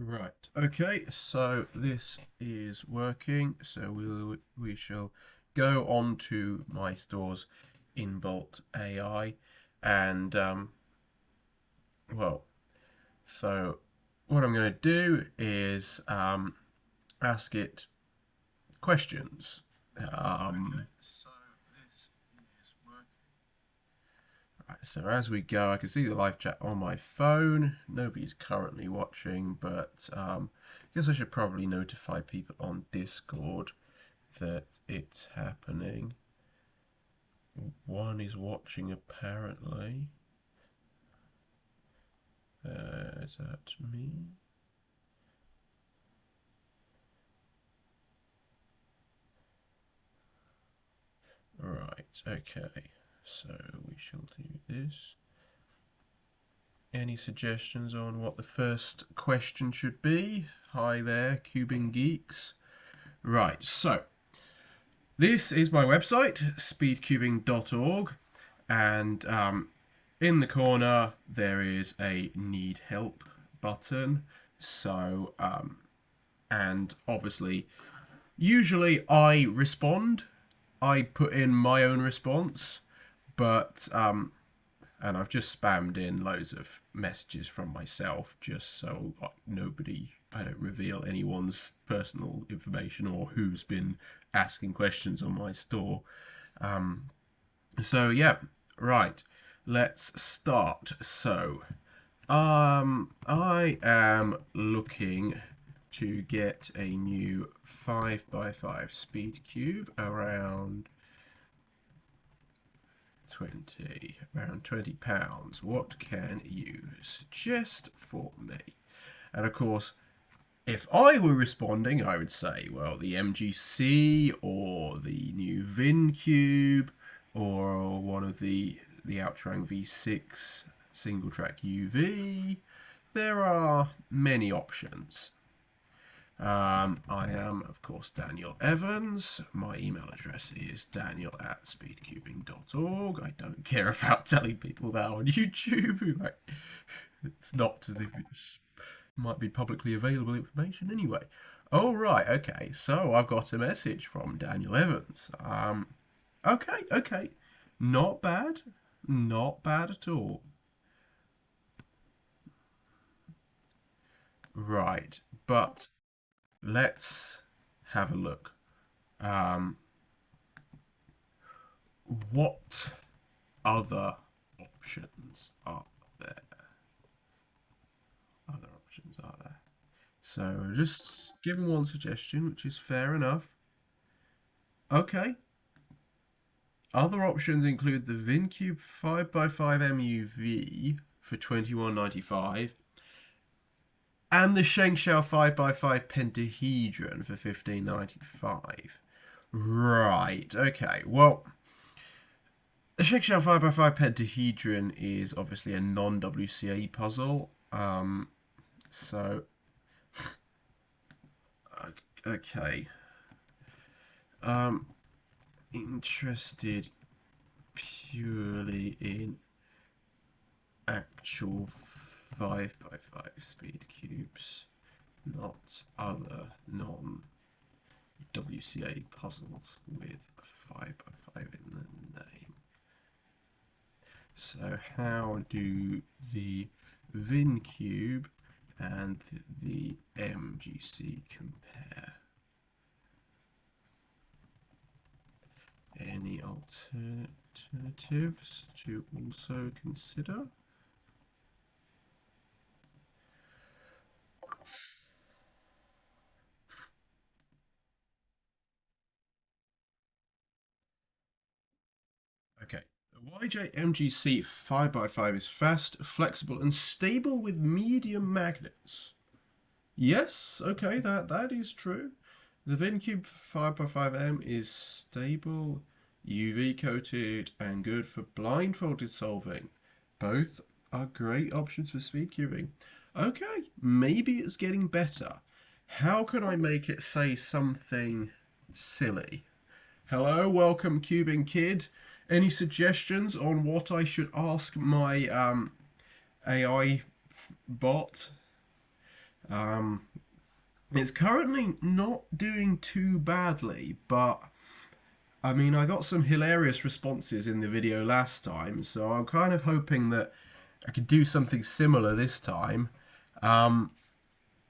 Right. Okay. So this is working. So we shall go on to my store's inbuilt AI, and well, so what I'm going to do is ask it questions. Okay. So this is working. Right, so as we go, I can see the live chat on my phone. Nobody's currently watching, but I guess I should probably notify people on Discord that it's happening. One is watching apparently. Is that me? Right, okay. So we shall do this. Any suggestions on what the first question should be? Hi there, Cubing Geeks. Right, so this is my website, speedcubing.org, and in the corner there is a need help button. So, and obviously, usually I respond, I put in my own response, but and I've just spammed in loads of messages from myself just so I don't reveal anyone's personal information or who's been asking questions on my store. Um, so yeah, right. Let's start. So, I am looking to get a new 5x5 speed cube around 20 pounds. What can you suggest for me? And of course, if I were responding, I would say, well, the MGC or the new Vin Cube or one of the Outrang V6 single track UV. There are many options. I am, of course, Daniel Evans. My email address is daniel@speedcubing.org. I don't care about telling people that on YouTube. It's not as if it's might be publicly available information anyway. Oh, right, okay. So I've got a message from Daniel Evans. Okay. Not bad. Not bad at all. Right, but let's have a look. Um, what other options are there? Other options are there? So just giving one suggestion, which is fair enough. Okay. Other options include the VinCube 5x5 MUV for 21.95 and the Shengshou 5x5 Pentahedron for 15.95. Right, okay. Well, the Shengshou 5x5 Pentahedron is obviously a non-WCA puzzle. So okay. Um interested purely in actual 5x5 speed cubes, not other non WCA puzzles with 5x5 in the name. So, how do the Vin Cube and the MGC compare? Any alternatives to also consider? Okay. The YJ-MGC 5x5 is fast, flexible, and stable with medium magnets. Yes, okay, that is true. The VinCube 5x5M is stable, UV coated, and good for blindfolded solving. Both are great options for speed cubing. Okay, maybe it's getting better. How can I make it say something silly? Hello, welcome, Cubing Kid. Any suggestions on what I should ask my AI bot? Um, it's currently not doing too badly, but I mean, I got some hilarious responses in the video last time, so I'm kind of hoping that I could do something similar this time. Um,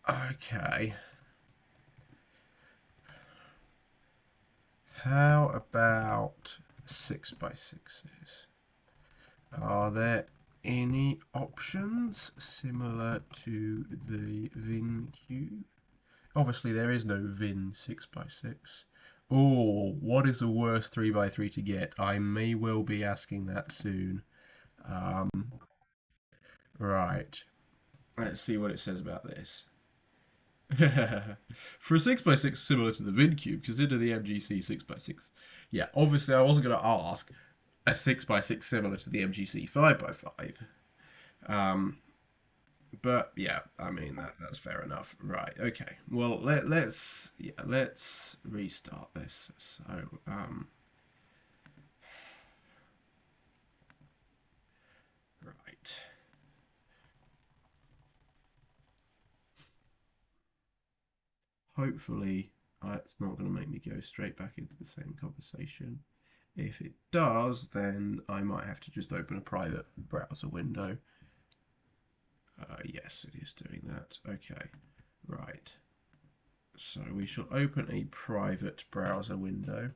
okay. How about 6x6s? Are there any options similar to the Vin Cube? Obviously, there is no Vin 6x6. Oh, what is the worst 3x3 to get? I may well be asking that soon. Right. Let's see what it says about this. For a 6x6 similar to the VinCube, consider the MGC 6x6. Yeah, obviously I wasn't going to ask a 6x6 similar to the MGC 5x5. Um, but yeah, I mean that's fair enough. Right. Okay. Well, let's restart this. So right. Hopefully, it's not going to make me go straight back into the same conversation. If it does, then I might have to just open a private browser window. Yes, it is doing that. Okay, right. So we shall open a private browser window.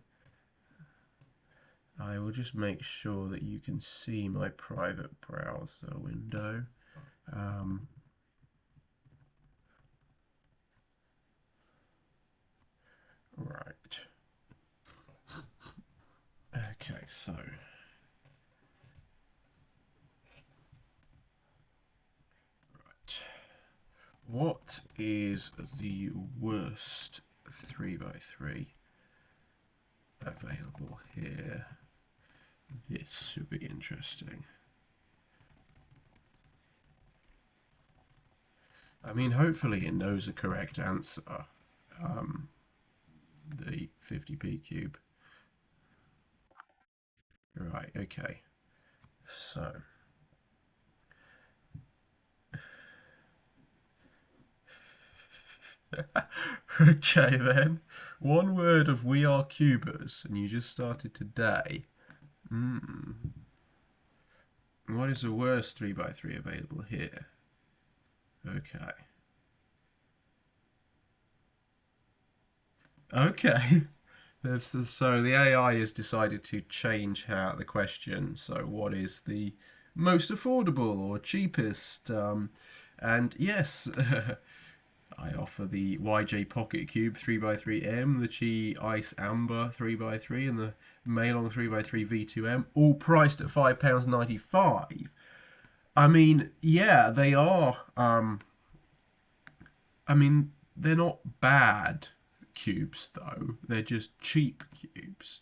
I will just make sure that you can see my private browser window. Um, right. Okay, so right. What is the worst 3x3 available here? This should be interesting. I mean, hopefully it knows the correct answer. The 50p cube. Right, okay. So, okay then. One word of We Are Cubers, and you just started today. Hmm. What is the worst 3x3 available here? Okay. Okay. So the AI has decided to change how the question. So what is the most affordable or cheapest? And yes, I offer the YJ Pocket Cube 3x3M, the Qi Ice Amber 3x3, and the Mailong 3x3 V2M, all priced at £5.95. I mean, yeah, they are. I mean, they're not bad cubes though. They're just cheap cubes.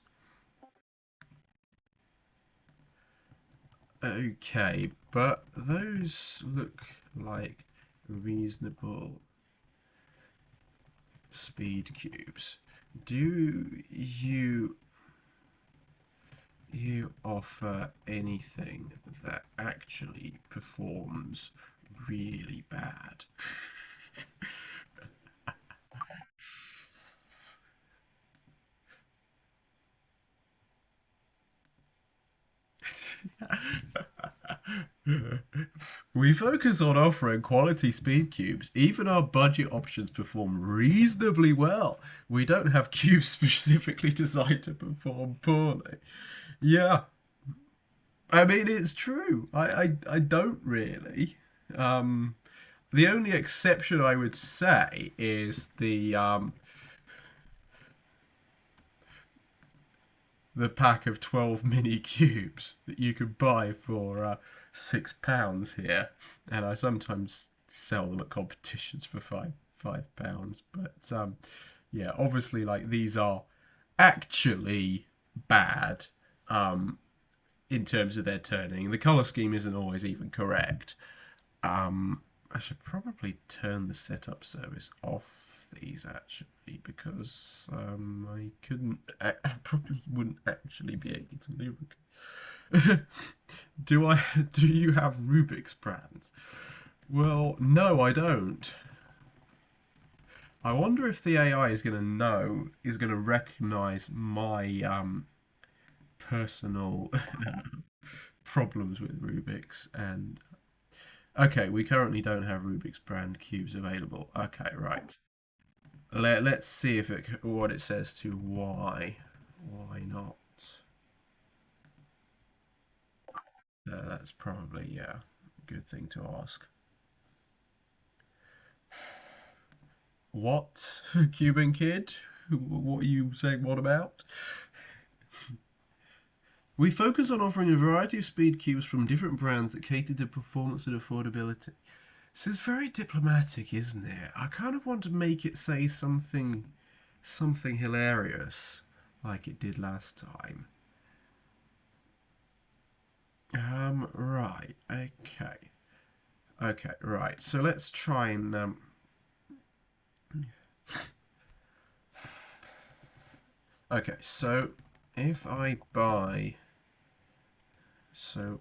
Okay, but those look like reasonable speed cubes. Do you offer anything that actually performs really bad? We focus on offering quality speed cubes. Even our budget options perform reasonably well. We don't have cubes specifically designed to perform poorly. Yeah, I mean it's true. I don't really. Um, the only exception I would say is the pack of 12 mini cubes that you could buy for £6 here, and I sometimes sell them at competitions for £5. But yeah, obviously, like these are actually bad in terms of their turning. The color scheme isn't always even correct. I should probably turn the setup service off these actually because I couldn't, I probably wouldn't actually be able to lubricate. Do you have Rubik's brands? Well, no, I don't. I wonder if the AI is going to is going to recognize my personal problems with Rubik's. And okay, we currently don't have Rubik's brand cubes available. Okay, right. Let's see if what it says to why. Why not? That's probably, yeah, a good thing to ask. What? Cuban kid? What are you saying? What about? We focus on offering a variety of speed cubes from different brands that cater to performance and affordability. This is very diplomatic, isn't it? I kind of want to make it say something hilarious like it did last time. Right. Okay. Okay, right. So let's try and okay, so if I buy so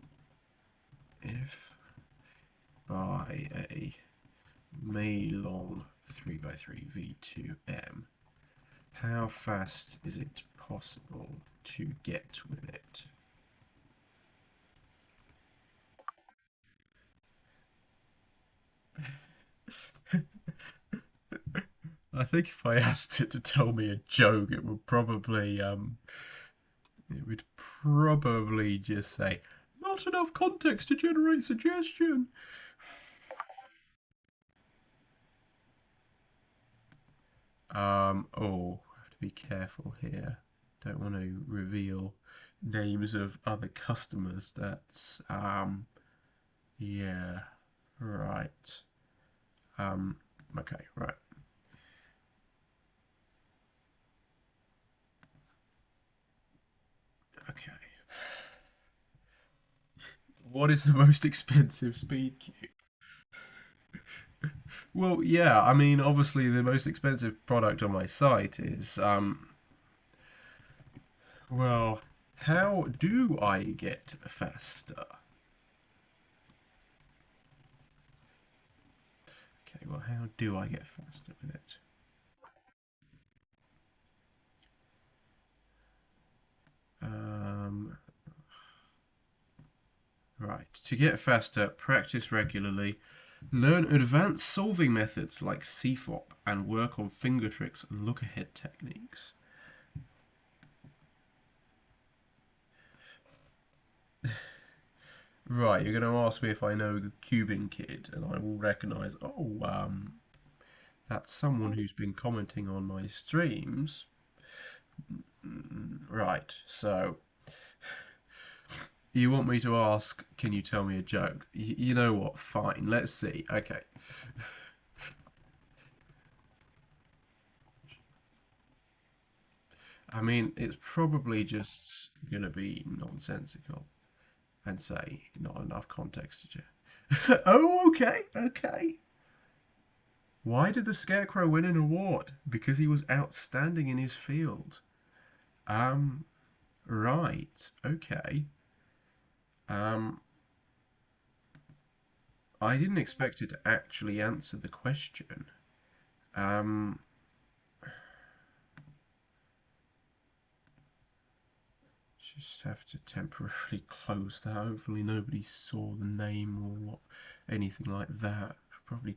if buy a Meilong 3x3 V2M, how fast is it possible to get with it? I think if I asked it to tell me a joke, it would probably just say, not enough context to generate suggestion. I have to be careful here. Don't want to reveal names of other customers. Yeah, right. Um, okay, right. Okay. What is the most expensive speed cube? Well, yeah, I mean, obviously the most expensive product on my site is, well, how do I get faster? Okay, well, how do I get faster with it? Um, right. To get faster, practice regularly, learn advanced solving methods like CFOP, and work on finger tricks and look ahead techniques. Right, you're going to ask me if I know the cubing kid, and I will recognise, oh, that's someone who's been commenting on my streams. Right, so you want me to ask, can you tell me a joke? You know what? Fine, let's see. Okay. I mean, it's probably just going to be nonsensical and say not enough context to. Oh, okay, okay. Why did the Scarecrow win an award? Because he was outstanding in his field. Um, right, okay. Um, I didn't expect it to actually answer the question. Um, just have to temporarily close that. Hopefully nobody saw the name or what, anything like that. Probably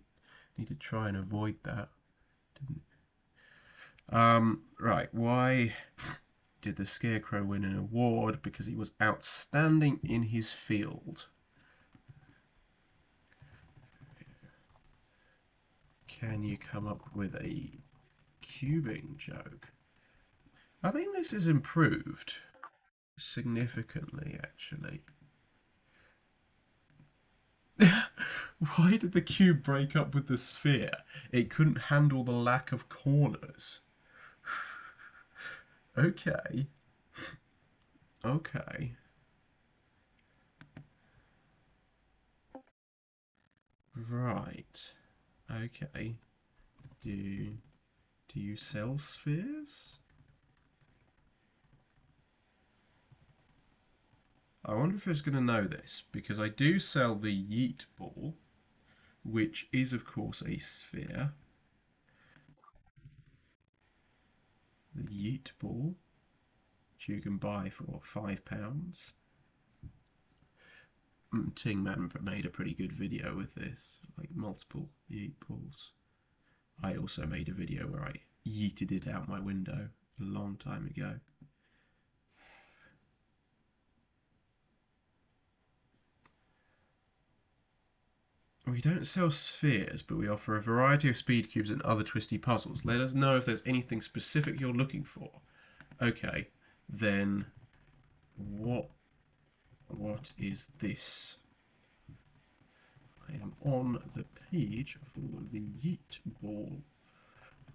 need to try and avoid that. Didn't. Right. Why did the Scarecrow win an award? Because he was outstanding in his field. Can you come up with a cubing joke? I think this is improved significantly, actually. Why did the cube break up with the sphere? It couldn't handle the lack of corners. Okay. Okay. Right. Okay. Do do you sell spheres? I wonder if it's going to know this because I do sell the yeet ball, which is of course a sphere. the Yeet ball, which you can buy for £5. Ting Man made a pretty good video with this, like multiple Yeet balls. I also made a video where I yeeted it out my window a long time ago. We don't sell spheres, but we offer a variety of speed cubes and other twisty puzzles. Let us know if there's anything specific you're looking for. Okay, then what is this? I am on the page for the Yeet ball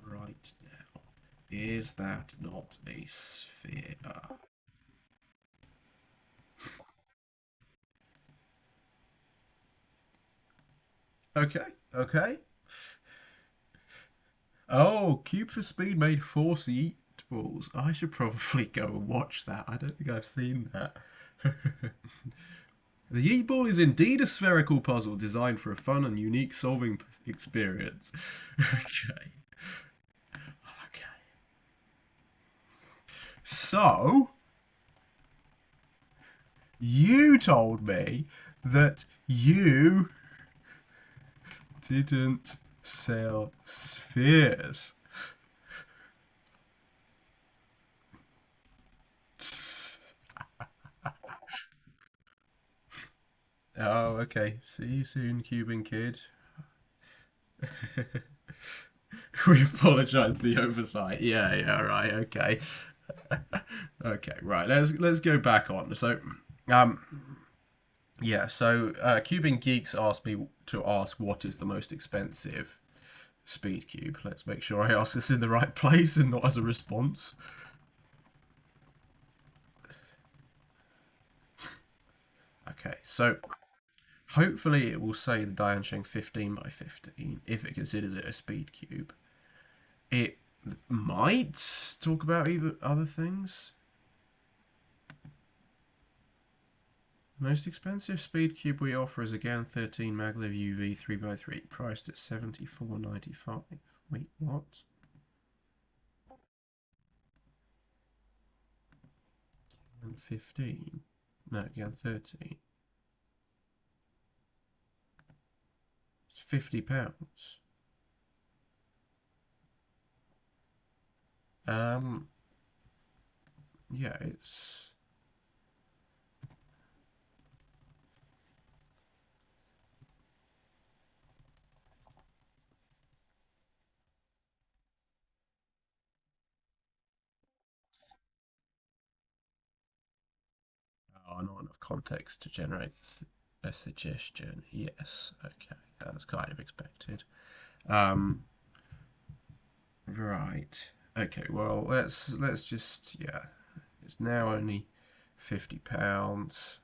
right now. Is that not a sphere? Okay, okay. Oh, Cube for Speed made 4 Yeet balls. I should probably go and watch that. I don't think I've seen that. The Yeet Ball is indeed a spherical puzzle designed for a fun and unique solving experience. Okay. Okay. So, you told me that you didn't sell spheres. Oh, okay. See you soon, Cuban kid. We apologise for the oversight. Yeah, yeah, right, okay. Okay, right. Let's go back on. So, um, yeah. So, Cuban Geeks asked me to ask what is the most expensive speed cube. Let's make sure I ask this in the right place and not as a response. Okay, so hopefully it will say the Diansheng 15 by 15 if it considers it a speed cube. It might talk about even other things. The most expensive speed cube we offer is again 13 maglev UV 3x3, priced at $74.95. Wait, what? And 15? No, again 13. It's £50. Yeah, it's... Oh, not enough context to generate a suggestion. Yes, okay, that was kind of expected. Right. Okay, well, let's just, yeah, it's now only £50.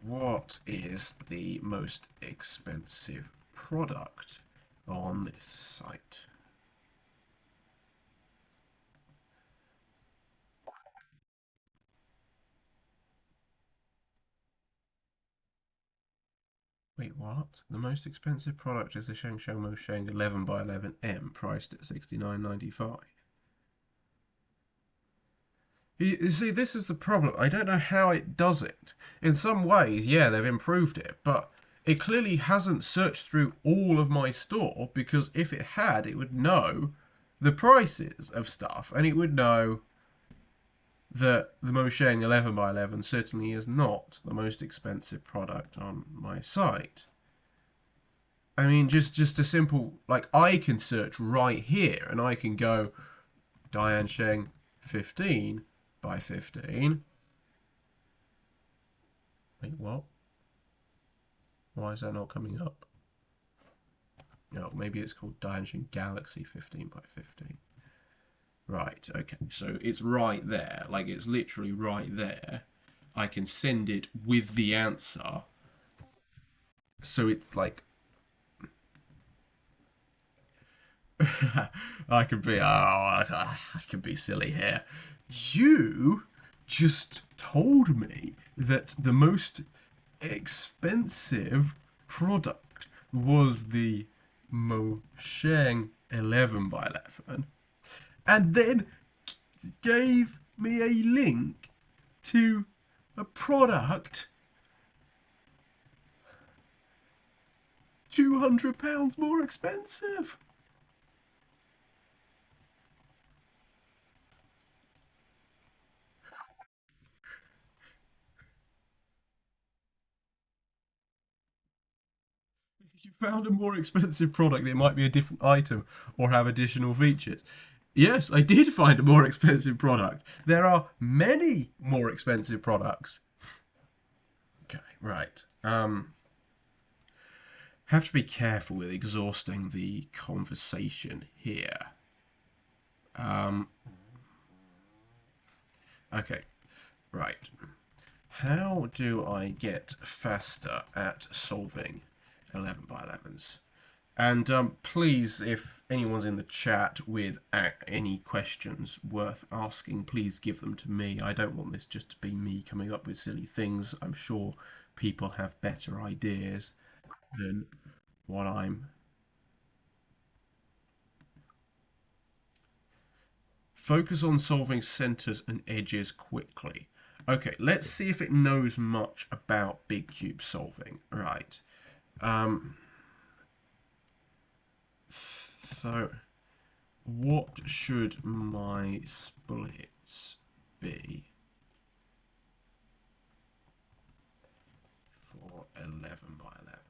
What is the most expensive product on this site? Wait, what? The most expensive product is the Shengshou Mosheng 11 by 11M, priced at $69.95. You see, this is the problem. I don't know how it does it. In some ways, yeah, they've improved it, but it clearly hasn't searched through all of my store because if it had, it would know the prices of stuff and it would know that the Mosheng 11 by 11 certainly is not the most expensive product on my site. I mean, just a simple, like, I can search right here and I can go Diansheng 15 by 15. Wait, what? Why is that not coming up? No, maybe it's called Diansheng Galaxy 15 by 15. Right, okay, so it's right there, like it's literally right there. I can send it with the answer. So it's like I could be I could be silly here. You just told me that the most expensive product was the Mosheng 11 by 11, and then gave me a link to a product £200 more expensive. If you found a more expensive product, it might be a different item or have additional features. Yes, I did find a more expensive product. There are many more expensive products. Okay, right. Have to be careful with exhausting the conversation here. Um, okay, right. How do I get faster at solving 11 by 11s? And please, if anyone's in the chat with any questions worth asking, please give them to me. I don't want this just to be me coming up with silly things. I'm sure people have better ideas than what I'm. Focus on solving centers and edges quickly. Okay, let's see if it knows much about big cube solving. Right. Um, so, what should my splits be for 11 by 11?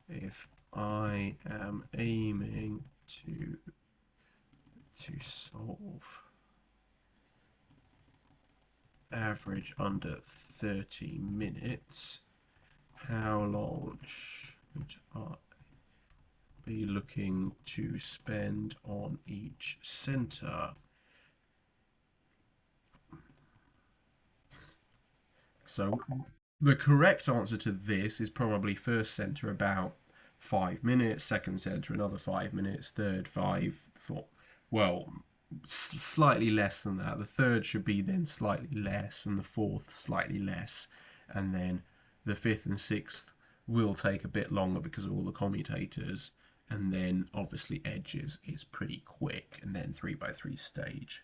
If I am aiming to solve average under 30 minutes, how long should I be looking to spend on each center? So the correct answer to this is probably first center about 5 minutes, second center another 5 minutes, third five, four. Well, slightly less than that. The third should be then slightly less, and the fourth slightly less, and then the fifth and sixth will take a bit longer because of all the commutators, and then obviously edges is pretty quick, and then 3 by 3 stage.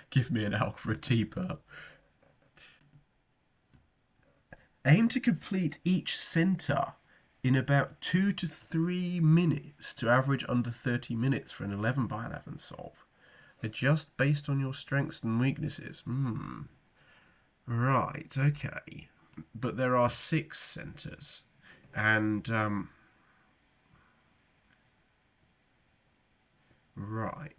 Give me an alk for a teapot. Aim to complete each center in about 2 to 3 minutes to average under 30 minutes for an 11 by 11 solve. Adjust based on your strengths and weaknesses. Right, okay. But there are 6 centers. And, right.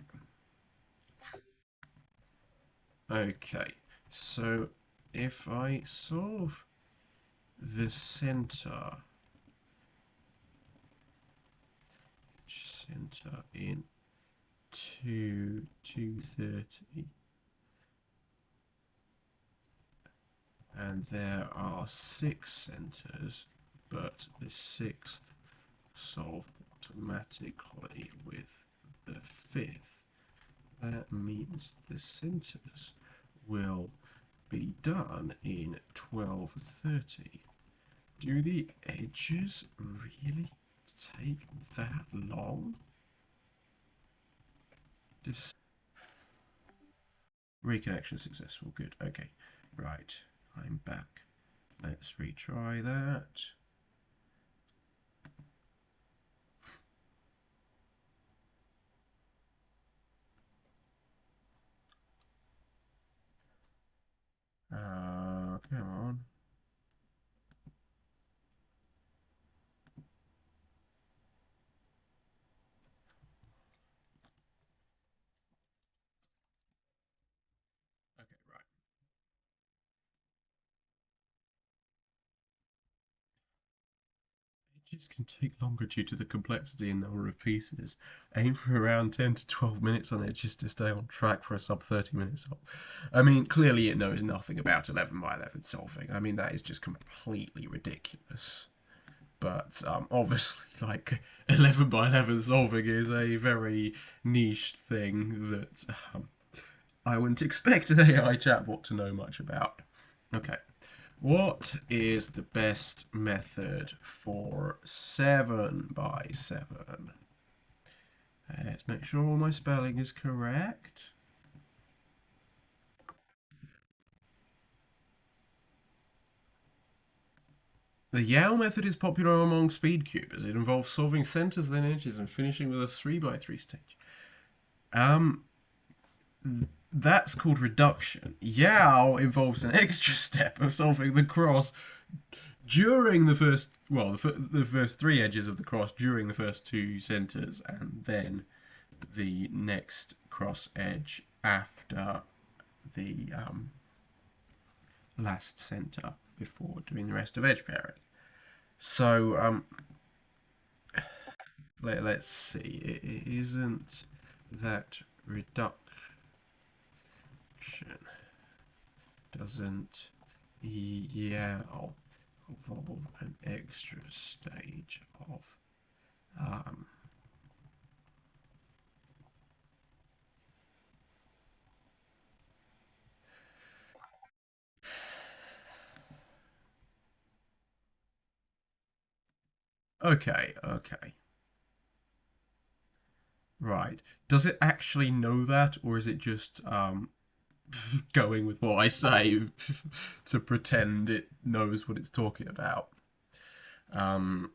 Okay, so if I solve the center in 2:30, and there are 6 centers, but the 6th solved automatically with the 5th. That means the centers will be done in 12:30. Do the edges really take that long? Reconnection successful. Good. Okay. Right. I'm back. Let's retry that. Come on. Okay, right. Edges can take longer due to the complexity and number of pieces. Aim for around 10 to 12 minutes on edges to stay on track for a sub 30 minute solve. I mean, clearly it knows nothing about 11 by 11 solving. I mean, that is just completely ridiculous. But obviously, like 11 by 11 solving is a very niche thing that I wouldn't expect an AI chatbot to know much about. Okay, What is the best method for 7 by 7? Let's make sure all my spelling is correct. The Yale method is popular among speedcubers. It involves solving centers, then edges, and finishing with a 3 by 3 stage. Um, that's called reduction. Yao involves an extra step of solving the cross during the first 3 edges of the cross during the first 2 centers, and then the next cross edge after the last center before doing the rest of edge pairing. So let's see. It isn't that reduction doesn't yell involve an extra stage of um, okay. Right. Does it actually know that, or is it just going with what I say to pretend it knows what it's talking about? Um,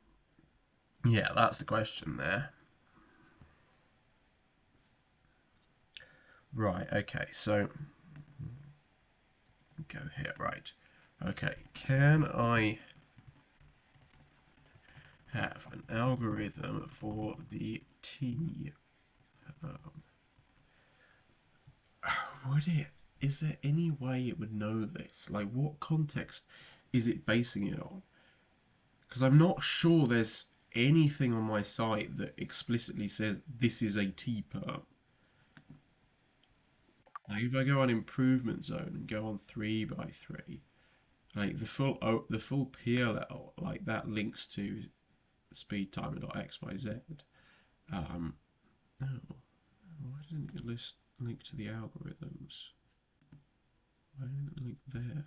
yeah, that's the question there. Right, okay, so go here, right. Okay, can I have an algorithm for the T? Um, would it? Is there any way it would know this? Like, what context is it basing it on? Because I'm not sure there's anything on my site that explicitly says this is a T perm. Like if I go on improvement zone and go on 3 by 3, like the full PLL, like that links to speed timer dot x y z. Um, oh, why didn't it link to the algorithms? Why didn't it link there?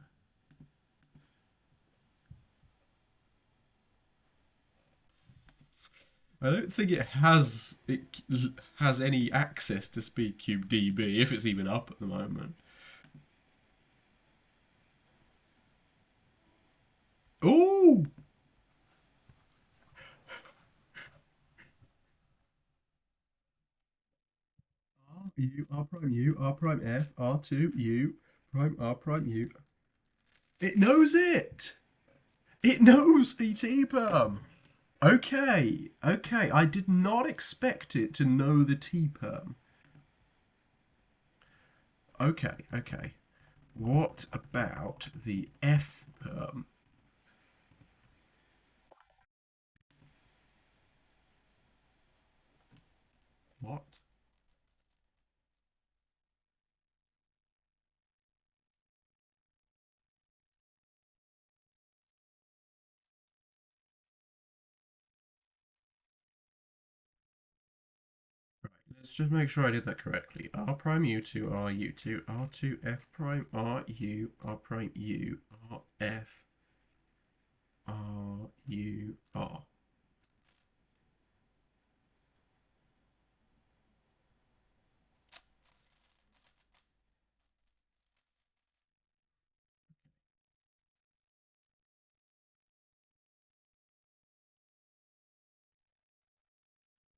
I don't think it has any access to SpeedCube DB if it's even up at the moment. Oh, R U R prime U R prime F R2 U prime R prime U. It knows it. It knows ET perm. Okay. I did not expect it to know the T perm. Okay. What about the F perm? What? Right, let's just make sure I did that correctly. R prime U2 R U2 R2 F prime R U R prime U R F R U R.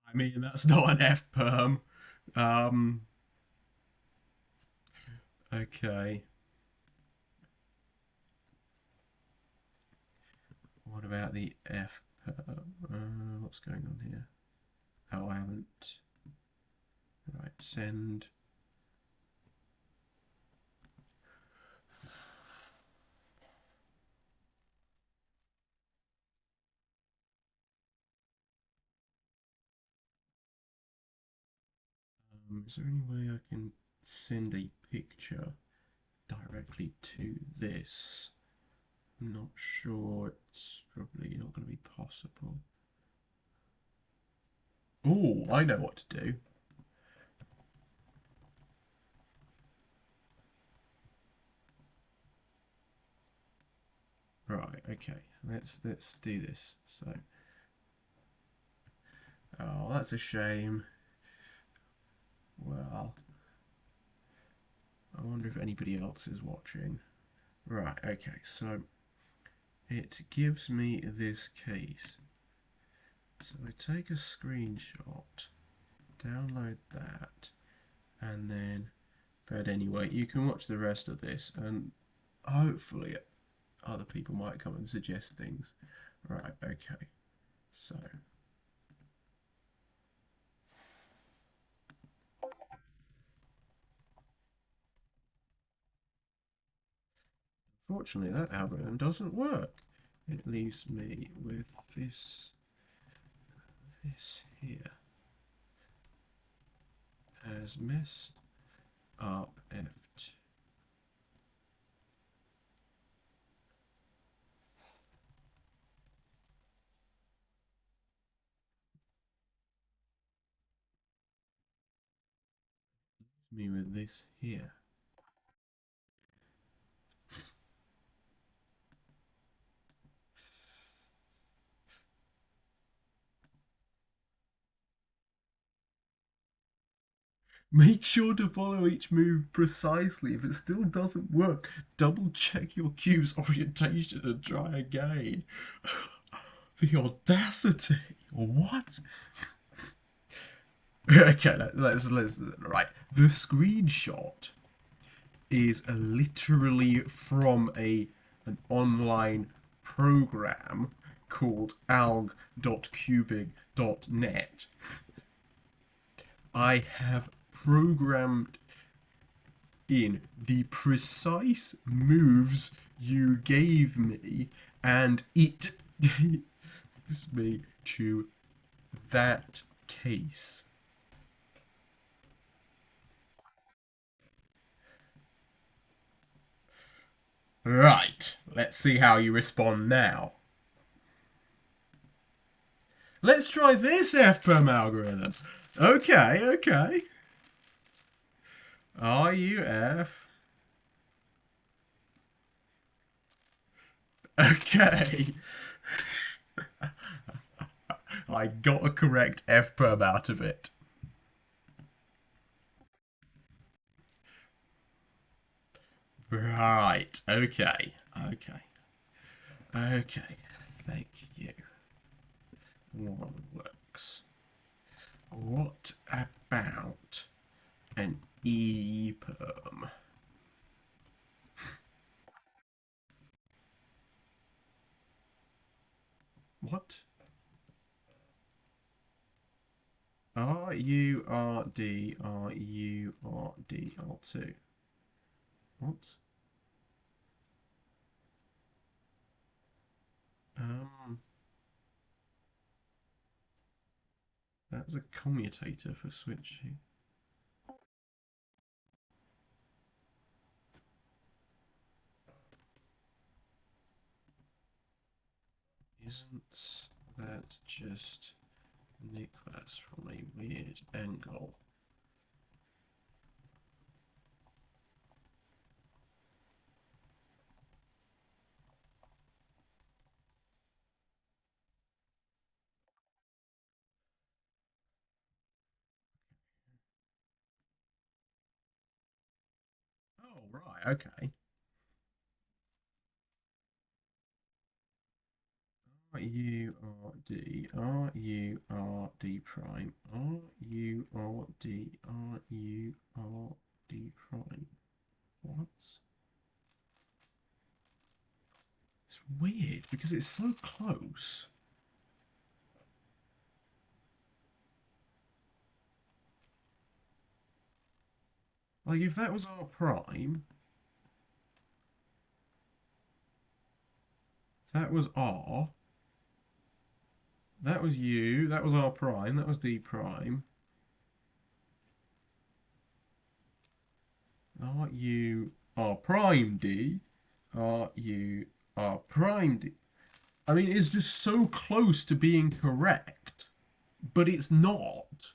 I mean, that's not an F perm. Um, okay. What about the F perm? What's going on here? Oh, I haven't. Right, send. Is there any way I can send a picture directly to this? I'm not sure. It's probably not going to be possible. Oh, I know what to do. Right, okay. Let's do this. So, oh, that's a shame. Well, I wonder if anybody else is watching. Right, okay. So it gives me this case. So I take a screenshot, download that, and then. But anyway, you can watch the rest of this, and hopefully other people might come and suggest things. Right, okay. So, fortunately, that algorithm doesn't work. It leaves me with this here has messed up F2. Me with this here. Make sure to follow each move precisely. If it still doesn't work, double check your cube's orientation and try again. The audacity! What? Okay, let's right. The screenshot is literally from an online program called alg.cubing.net. I have programmed in the precise moves you gave me, and it gives me to that case. Right, let's see how you respond now. Let's try this FPerm algorithm. Okay, okay. RUF. Okay. I got a correct FPerm out of it. Right, okay. Okay. Okay. Thank you. One works. What about an EPerm? What? RURD RURDR2. What? Um, that's a commutator for switching. Isn't that just Nicholas from a weird angle? Oh, right, okay. RURD prime RURD prime. What? It's weird because it's so close. Like if that was R prime, that was R, that was U, that was R prime, that was D prime. R U R prime D, R U R prime D. I mean, it's just so close to being correct, but it's not.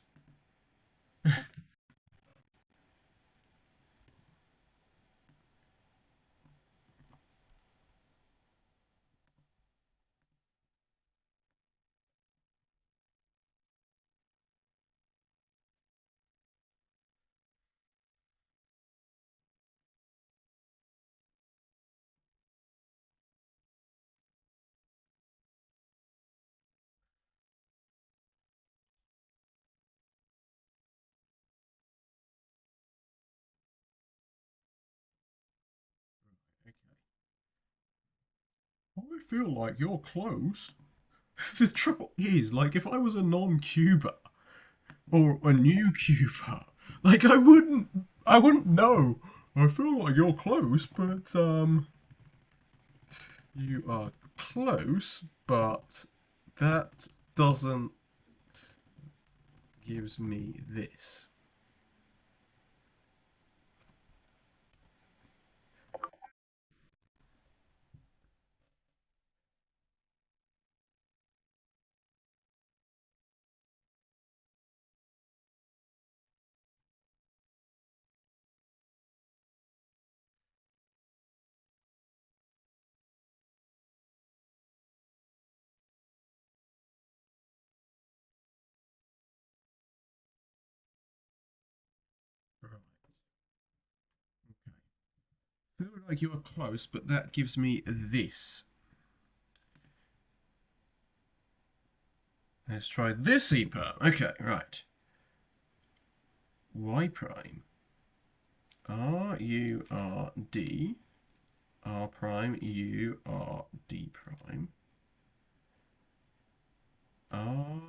feel like you're close. The trouble is, like, if I was a non-cuber or a new cuber, like, I wouldn't know. I feel like you're close, but you are close, but that doesn't gives me this. Right. Okay. Feel like you are close, but that gives me this. Let's try this EPUB. Okay, right. Y prime. R U R D. R prime U R D prime. R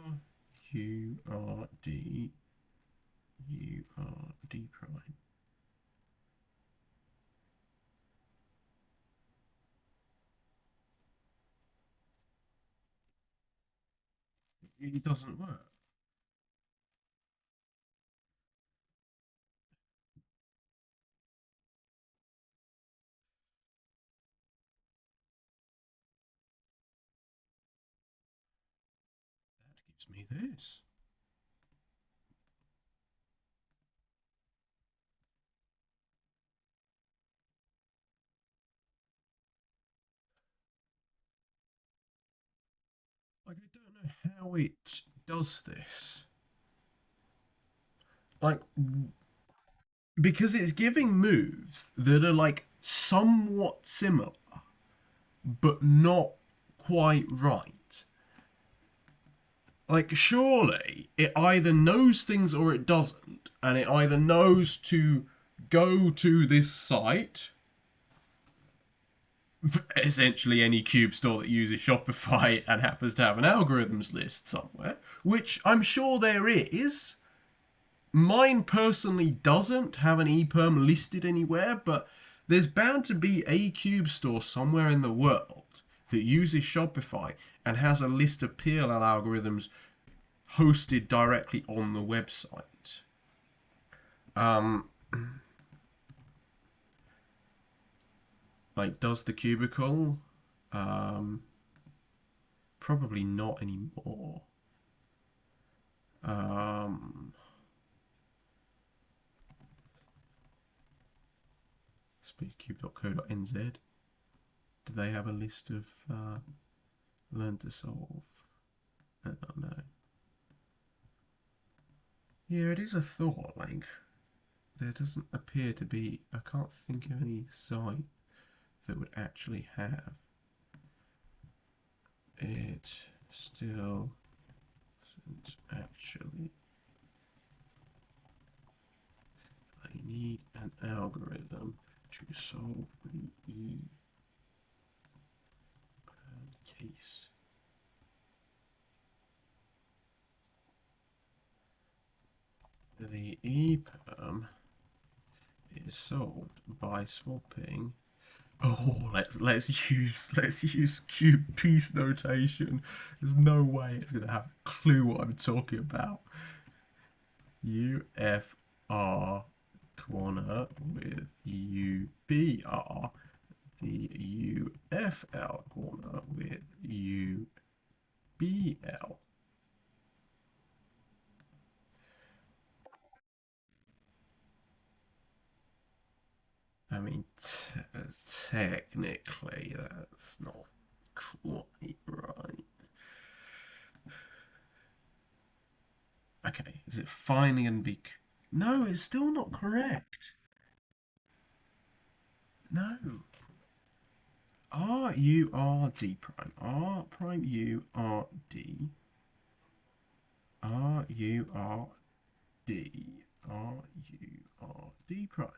U R D U R D prime. It really doesn't work. That gives me this. Like, I don't know how it does this. Like, because it's giving moves that are like somewhat similar, but not quite right. Like, surely it either knows things or it doesn't, and it either knows to go to this site, essentially any cube store that uses Shopify and happens to have an algorithms list somewhere, which I'm sure there is. Mine personally doesn't have an EPERM listed anywhere, but there's bound to be a cube store somewhere in the world that uses Shopify and has a list of PLL algorithms hosted directly on the website. Um, like, does the cubicle? Um, Probably not anymore. Um, speedcube.co.nz. Do they have a list of learn to solve? I don't know. Yeah, it is a thought. Like, there doesn't appear to be. I can't think of any site that would actually have it. Still isn't actually. I need an algorithm to solve the E case. The EPERM is solved by swapping. Oh, let's use cube piece notation. There's no way it's gonna have a clue what I'm talking about. UFR corner with UBR, the UFL corner with UBL. I mean, technically, that's not quite right. Okay, is it finally going to be? No, it's still not correct. No. R U R D prime. R prime U R D. R U R D. R U R D prime.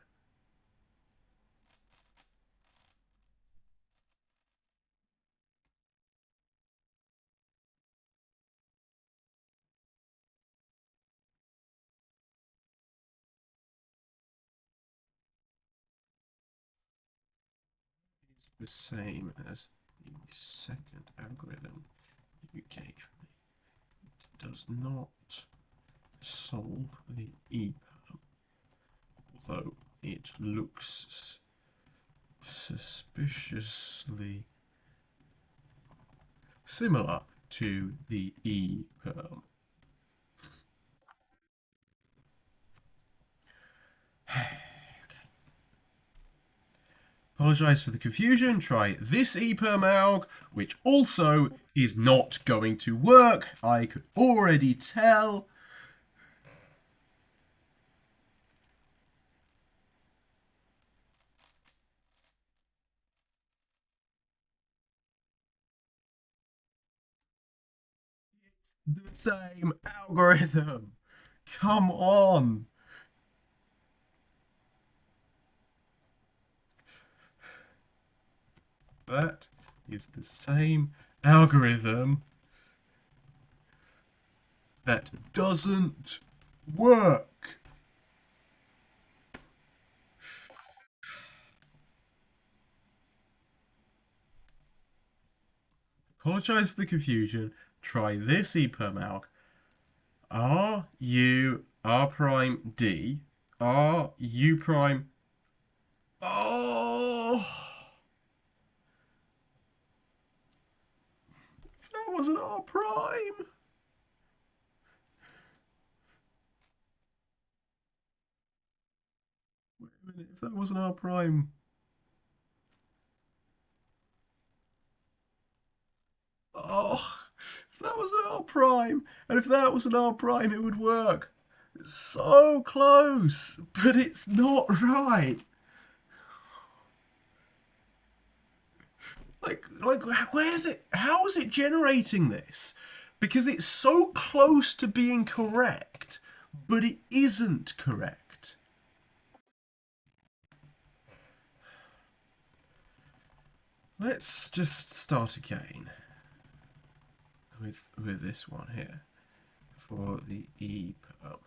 is the same as the second algorithm you gave me. It does not solve the EPUB, although it looks suspiciously similar to the EPUB. Apologise for the confusion. Try this epermalg, which also is not going to work. I could already tell. The same algorithm. Come on. That is the same algorithm that doesn't work. Apologise for the confusion. Try this epermalg. R U R prime D R U prime. Oh, that was an R prime. Wait a minute, if that was an R prime. Oh, if that was an R prime, and if that was an R prime, it would work. It's so close, but it's not right. Like, where's it? How is it generating this? Because it's so close to being correct, but it isn't correct. Let's just start again with this one here for the EPUB.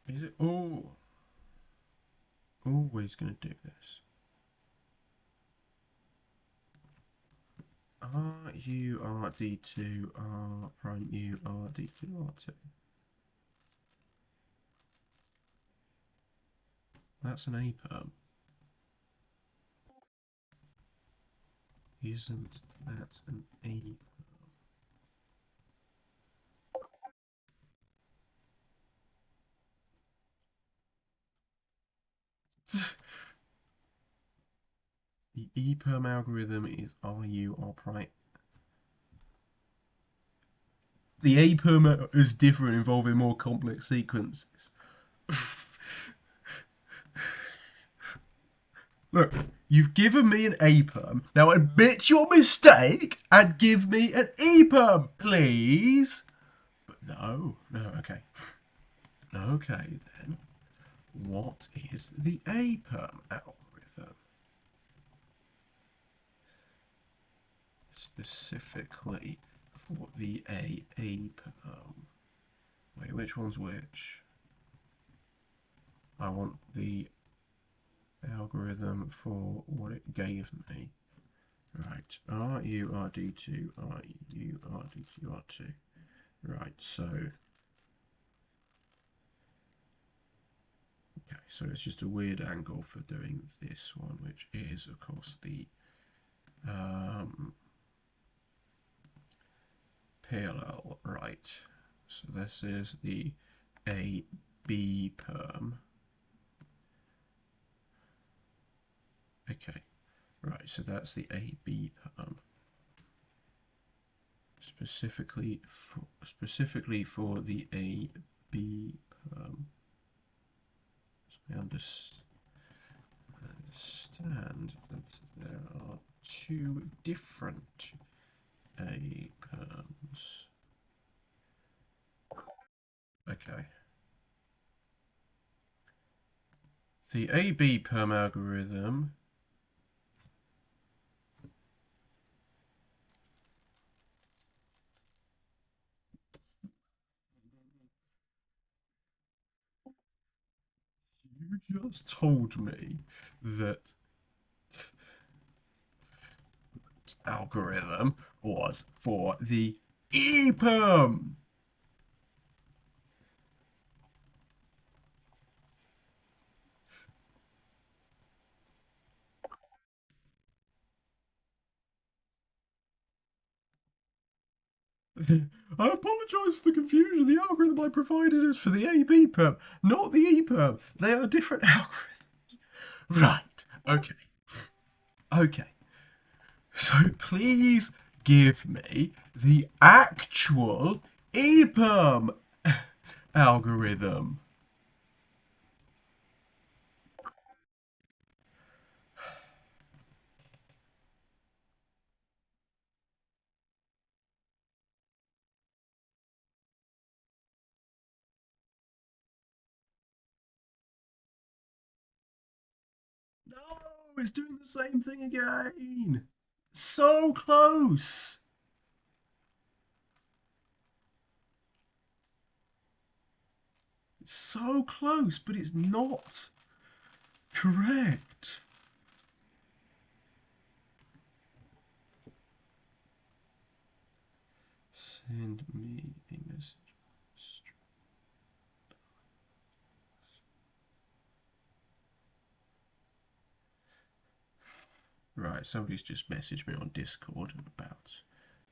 Is it always going to do this? R U R D2 R prime U R D2 R2. That's an EPUB. Isn't that an EPUB? The EPUB algorithm is RU R prime. The EPUB is different, involving more complex sequences. Look, you've given me an APERM. Now admit your mistake and give me an EPUM, please. But no, okay. Okay then. What is the APERM algorithm? Specifically for the APERM. Wait, which one's which? I want the algorithm for what it gave me. Right, RURD2, RURD2, R2. Right, so... Okay, so it's just a weird angle for doing this one, which is, of course, the parallel, right. So this is the AB perm. Okay, right, so that's the AB perm. Specifically for the AB perm. So I understand that there are two different A perms. Okay. The AB perm algorithm You just told me that algorithm was for the EPUM. I apologise for the confusion. The algorithm I provided is for the ABPerm, not the EPUM. They are different algorithms. Right. Okay. Okay. So please give me the actual EPUM algorithm. No, it's doing the same thing again. So close. It's so close, but it's not correct. Send me a message. Right, somebody's just messaged me on Discord about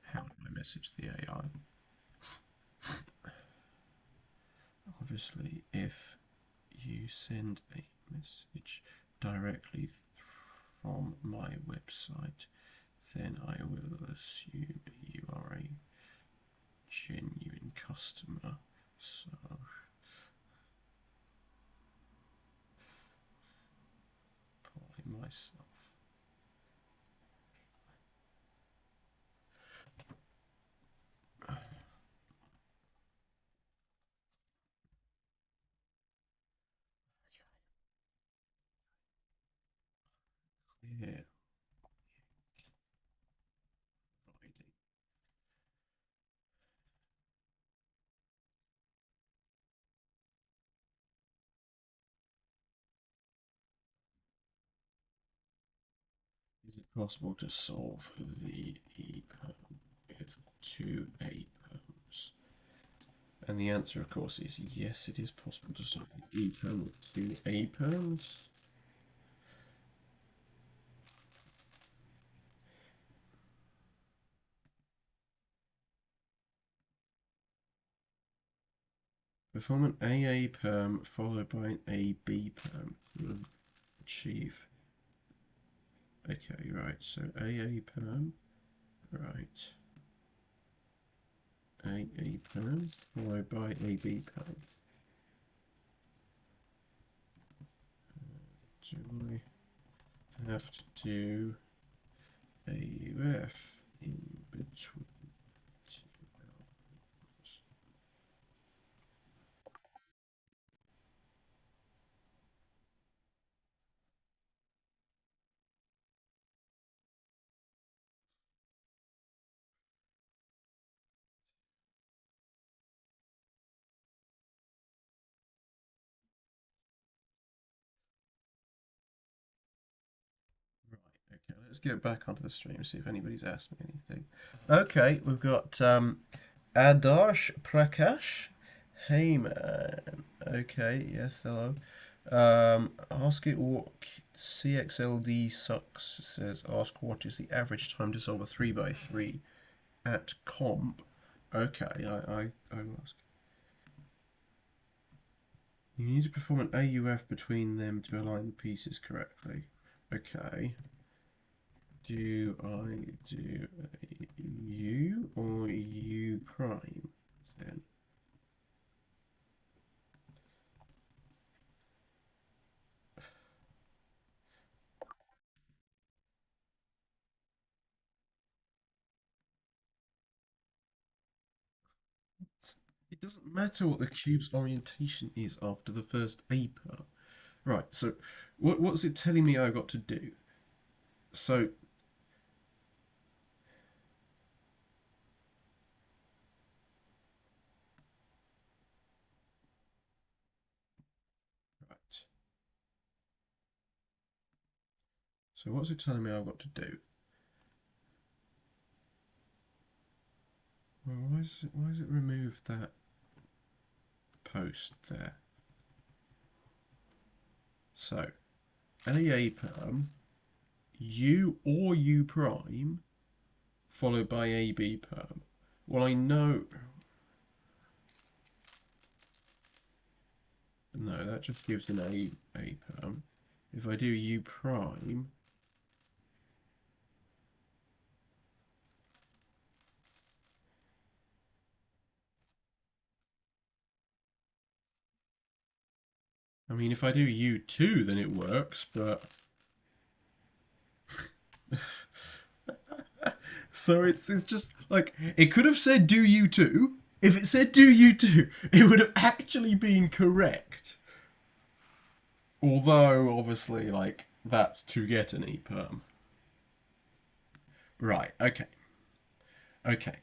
how do I message the AI. Obviously, if you send a message directly from my website, then I will assume you are a genuine customer. So, apply myself. Clear providing. Is it possible to solve the EPUM with two APUMs? And the answer, of course, is yes, it is possible to solve the EPUM with two APUMs. Perform an AA perm followed by an AB perm. You'll achieve. Okay, right. So AA perm, right. AA perm followed by AB perm. Do I have to do AUF in between two albums? Right, okay, let's get back onto the stream, see if anybody's asked me anything. Okay, we've got Adarsh Prakash. Hey man. Okay, yes, hello. Ask it what CXLD sucks says ask what is the average time to solve a 3x3 at comp. Okay, I will ask. You need to perform an AUF between them to align the pieces correctly. Okay. Do I do a U or U prime then? It doesn't matter what the cube's orientation is after the first paper. Right, so what's it telling me I've got to do? So, right. So what's it telling me I've got to do? Well, why is it removed that post there? So LEA perm, U or U prime, followed by AB perm. Well, I know. No, that just gives an A perm. If I do U prime, I mean, if I do U2, then it works, but. So it's just like it could have said do U2. If it said do U2, it would have actually been correct. Although obviously like that's to get an E perm. Right, okay. Okay.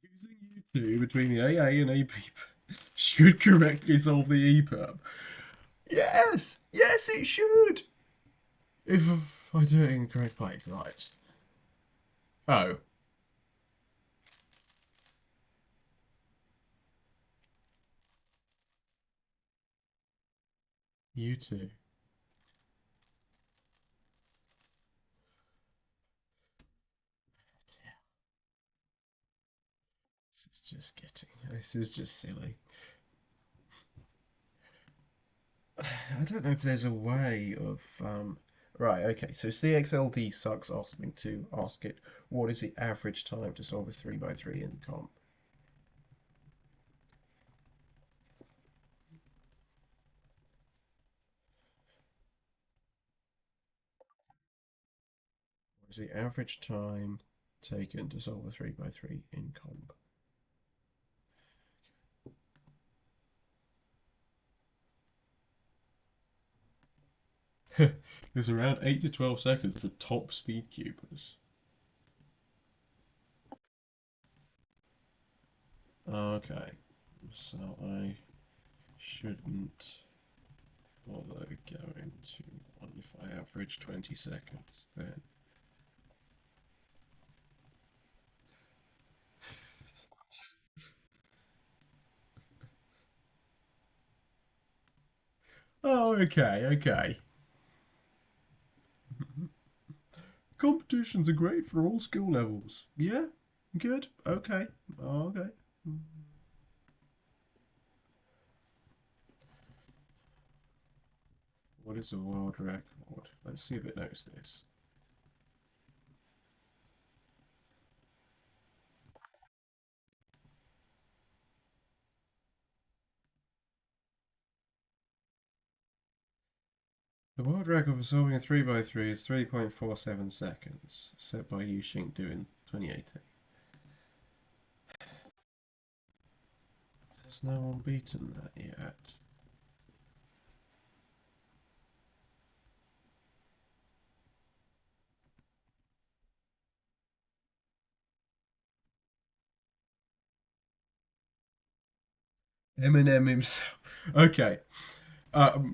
Using U2 between the AA and AP should correctly solve the E perm. Yes! Yes, it should! If I do it in the correct way, right. Oh, U2. This is just silly. I don't know if there's a way of right, okay, so CXLD sucks asked me to ask it what is the average time to solve a 3 by 3 in comp. What is the average time taken to solve a 3 by 3 in comp? There's around 8 to 12 seconds for top speed cubers. Okay, so I shouldn't bother going to one if I average 20 seconds then. Oh, okay, okay. Competitions are great for all skill levels. Yeah, good. Okay. Okay. What is a world record? Let's see if it knows this. The world record for solving a 3 by 3 is 3.47 seconds, set by Yu Xingdu in 2018. Has no one beaten that yet? Eminem himself. Okay.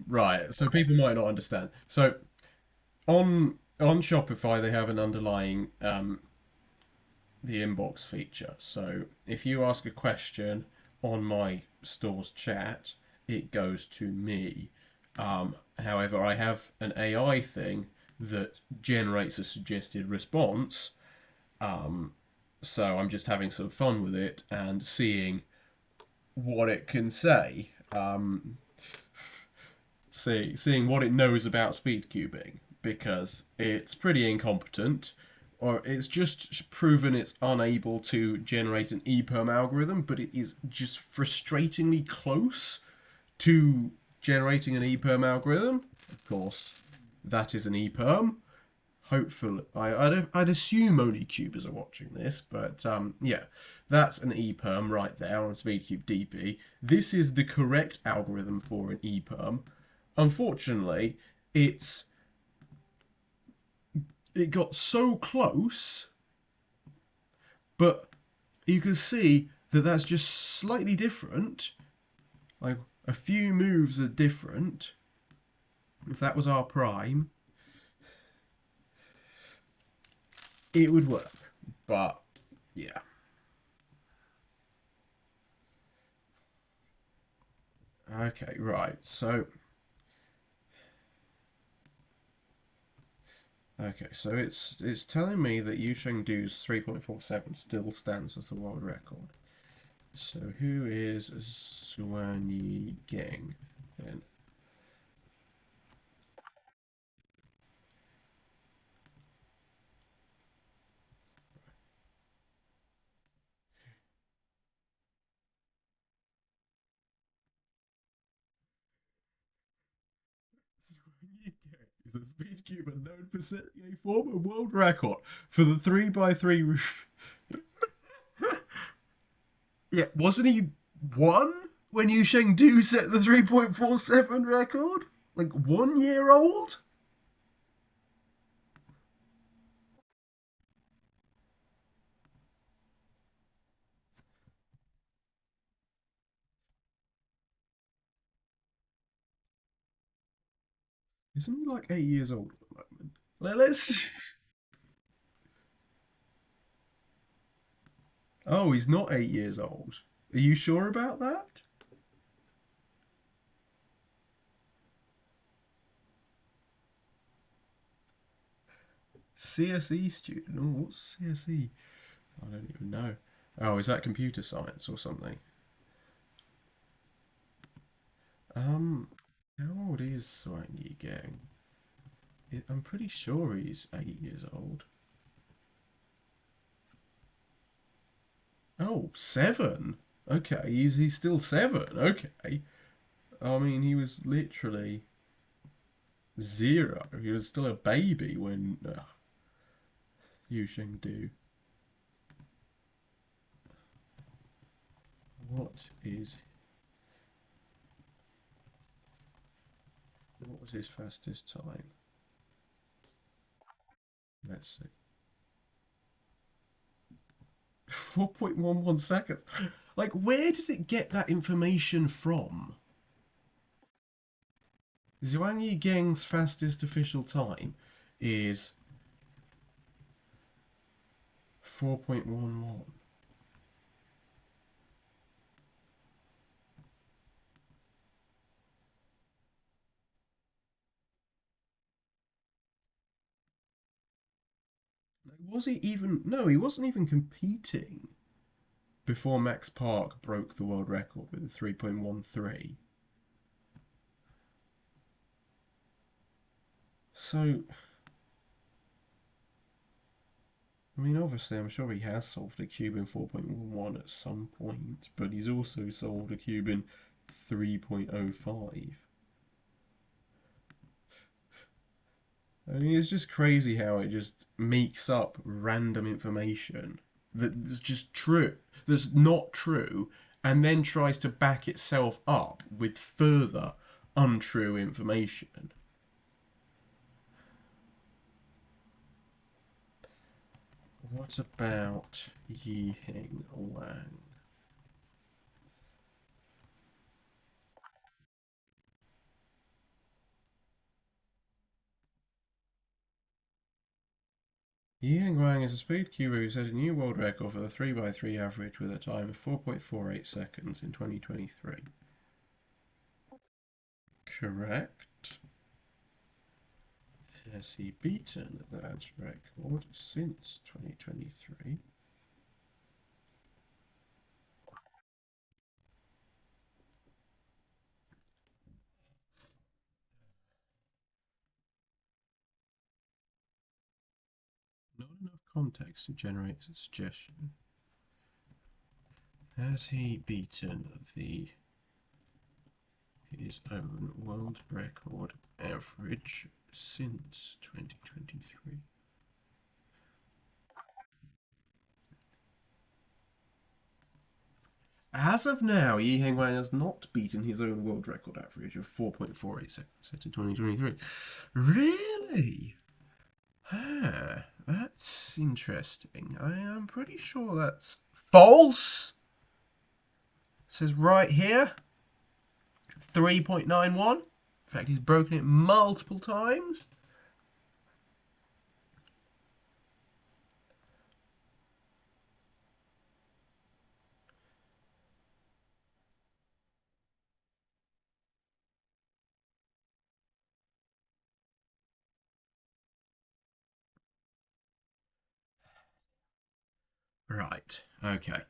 Right. So people might not understand. So on Shopify they have an underlying the inbox feature. So if you ask a question on my store's chat, it goes to me. However, I have an AI thing that generates a suggested response. So I'm just having some fun with it and seeing what it can say. Seeing what it knows about speed cubing, because it's pretty incompetent, or it's just proven it's unable to generate an EPERM algorithm, but it is just frustratingly close to generating an EPERM algorithm. Of course, that is an EPERM. Hopefully, I'd assume only cubers are watching this, but yeah, that's an EPERM right there on SpeedCube DB. This is the correct algorithm for an EPERM. Unfortunately, it got so close, but you can see that that's just slightly different. Like a few moves are different. If that was our prime, it would work. But yeah. Okay, right. So it's telling me that Yu Shengdu's 3.47 still stands as the world record. So who is Xuan Yi Geng then? Xuan Yi Geng is a speedcuber known for setting a former world record for the 3x3. Yeah, wasn't he one when Yu Shengdu set the 3.47 record? Like 1 year old? Isn't he like 8 years old at the moment? Let's. Oh, he's not 8 years old. Are you sure about that? CSE student? Oh, what's CSE? I don't even know. Oh, is that computer science or something? Um, how old is Swangy Gang? I'm pretty sure he's 8 years old. Oh, 7. Okay, he's still 7. Okay. I mean, he was literally 0. He was still a baby when Yu Shengdu. What was his fastest time? Let's see. 4.11 seconds. Like, where does it get that information from? Zhuang Yigeng's fastest official time is 4.11. Was he even? No, he wasn't even competing before Max Park broke the world record with a 3.13. So, I mean, obviously, I'm sure he has solved a cube in 4.11 at some point, but he's also solved a cube in 3.05. I mean, it's just crazy how it just makes up random information that's just true, that's not true, and then tries to back itself up with further untrue information. What about Yiheng Wang? Yiheng Wang is a speed cuber who set a new world record for the 3x3 average with a time of 4.48 seconds in 2023. Correct. Has he beaten that record since 2023? context to generate a suggestion. Has he beaten his own world record average since 2023? As of now, Yi Hengwang has not beaten his own world record average of 4.48 seconds set in 2023. Really? Ah, that's interesting. I am pretty sure that's false. It says right here 3.91. In fact, he's broken it multiple times. Right, okay.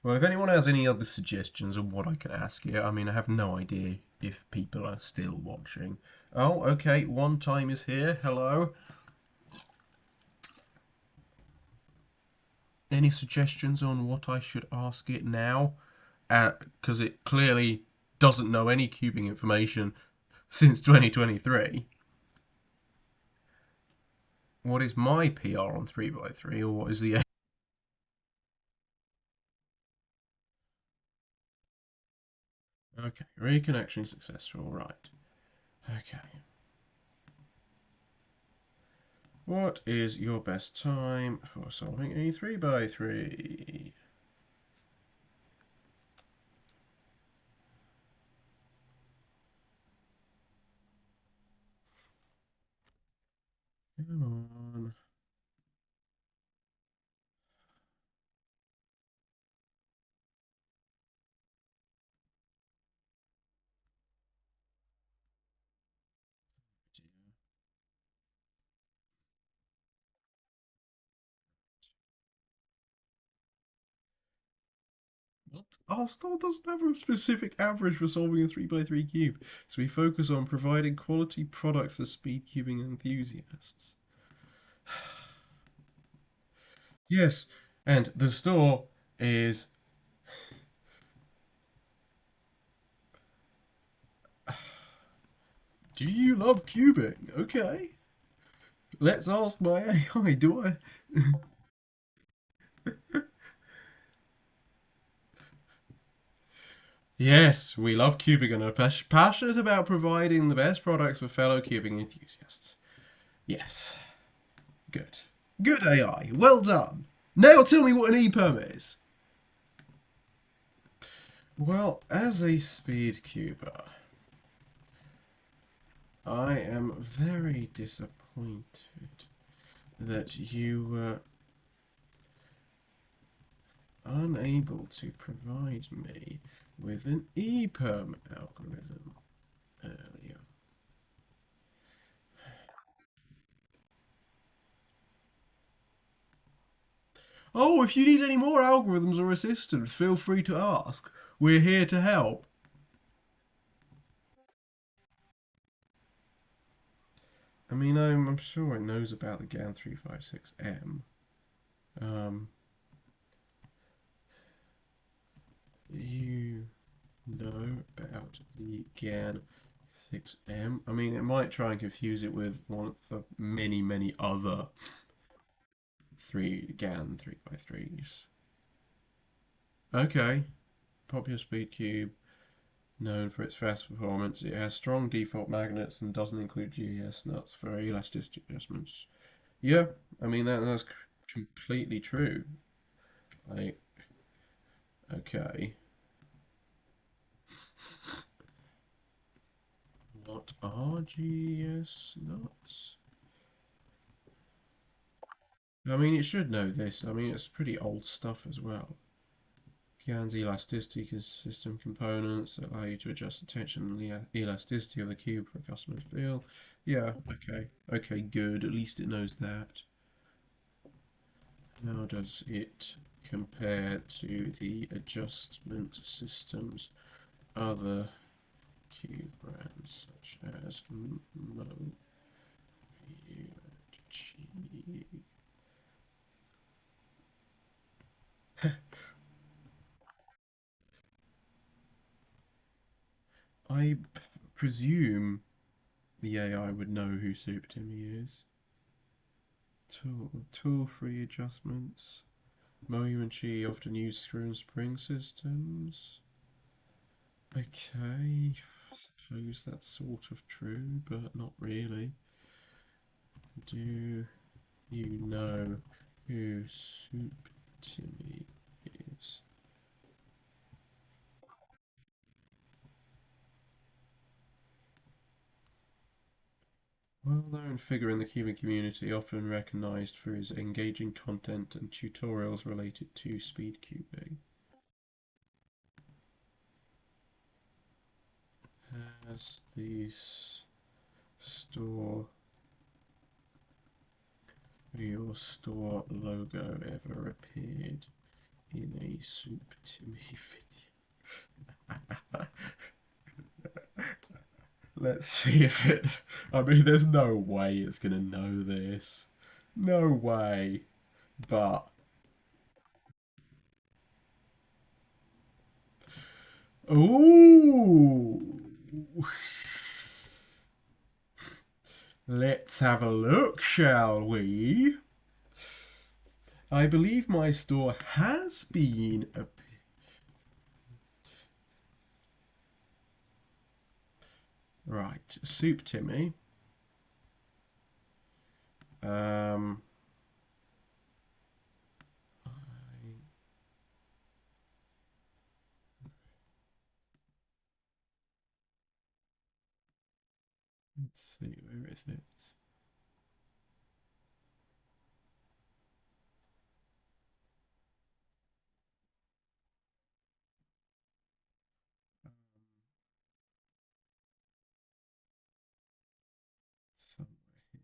Well, if anyone has any other suggestions on what I can ask here, I mean, I have no idea if people are still watching. Oh, okay, one time is here. Hello. Any suggestions on what I should ask it now? Because it clearly doesn't know any cubing information since 2023. What is my PR on 3x3, or what is the... Okay, reconnection successful, right. Okay. What is your best time for solving a 3x3? Come on. What? Arsenal doesn't have a specific average for solving a 3x3 cube, so we focus on providing quality products for speed cubing enthusiasts. Yes, and the store is... Do you love cubing? Okay. Let's ask my AI, do I? Yes, we love cubing and are passionate about providing the best products for fellow cubing enthusiasts. Yes. Good. Good AI. Well done. Now tell me what an EPERM is. Well, as a speed cuber, I am very disappointed that you were unable to provide me with an EPERM algorithm earlier. Oh, if you need any more algorithms or assistance, feel free to ask. We're here to help. I mean, I'm sure it knows about the GAN 356M. Um, you know about the GAN 6M? I mean, it might try and confuse it with one of the many, many other GAN 3x3s. Okay, popular speed cube, known for its fast performance. It has strong default magnets and doesn't include GES nuts for elasticity adjustments. Yeah, I mean that's completely true. Like, okay, what are GES nuts? I mean, it should know this. I mean, it's pretty old stuff as well. GAN's elasticity system components that allow you to adjust the tension and the elasticity of the cube for a customer's feel. Yeah, okay. Okay, good. At least it knows that. How does it compare to the adjustment systems other cube brands such as Mo, and Chi? I presume the AI would know who Soup Timmy is. Tool-free adjustments. Moyu and Chi often use screw and spring systems. Okay, I suppose that's sort of true, but not really. Do you know who Soup Timmy is? Well-known figure in the cubing community, often recognised for his engaging content and tutorials related to speed cubing. Has the store your store logo ever appeared in a Soup Timmy video? Let's see if it. I mean, there's no way it's gonna know this. No way. But. Ooh! Let's have a look, shall we? I believe my store has been a. Right, Soup Timmy. Um. Let's see, where is it? Um, somewhere here.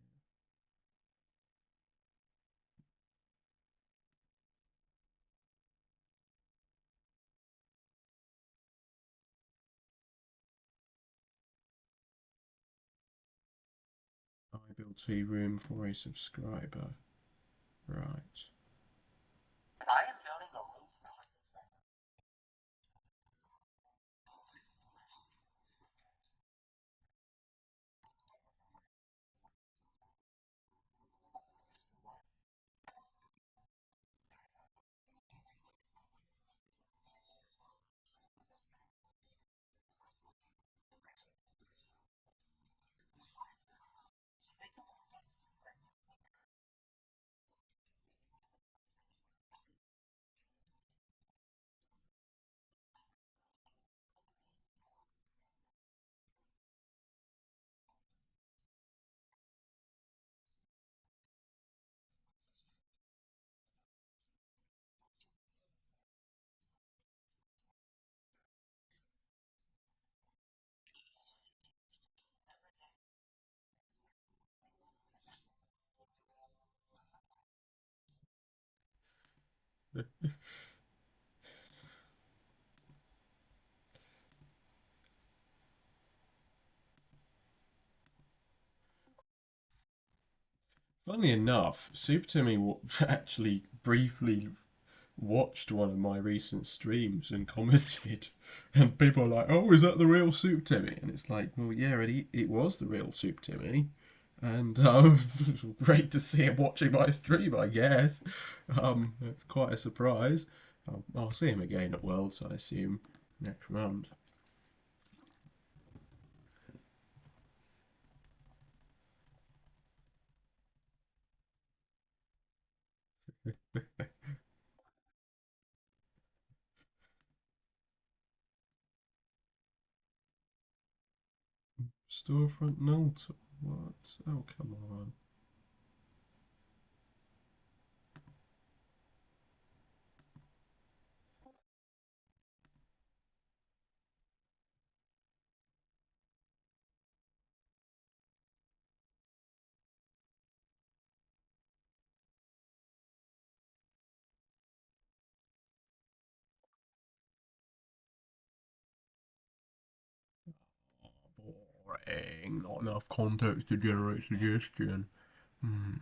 I built a room for a subscriber. Right. Funnily enough, Super Timmy actually briefly watched one of my recent streams and commented, and people are like, "Oh, is that the real Soup Timmy?" And it's like, "Well, yeah, it was the real Soup Timmy." And great to see him watching my stream, I guess. It's quite a surprise. I'll see him again at Worlds, I assume, next month. Storefront note. What? Oh, come on. Boring. Not enough context to generate suggestion. Hmm.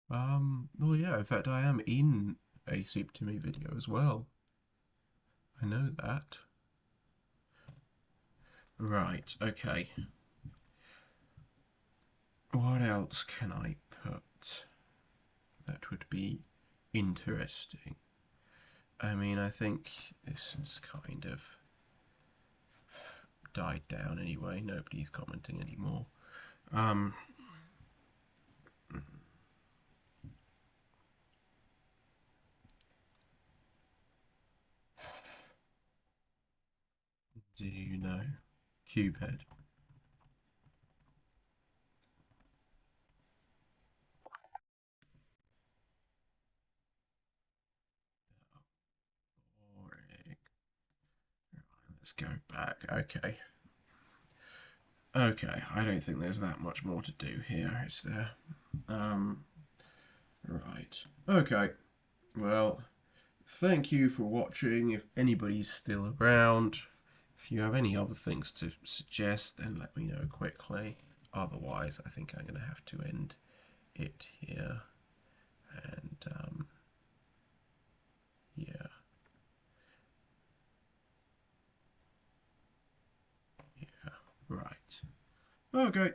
Well, yeah, in fact, I am in a Super to Me video as well. I know that. Right, okay. What else can I put that would be interesting? I mean, I think this has kind of died down anyway. Nobody's commenting anymore. Um, do you know Cubehead? Boring. Let's go back. Okay. Okay, I don't think there's that much more to do here, is there? Um, right. Okay. Well, thank you for watching. If anybody's still around, if you have any other things to suggest, then let me know quickly. Otherwise, I think I'm going to have to end it here. And yeah, yeah, right. Okay.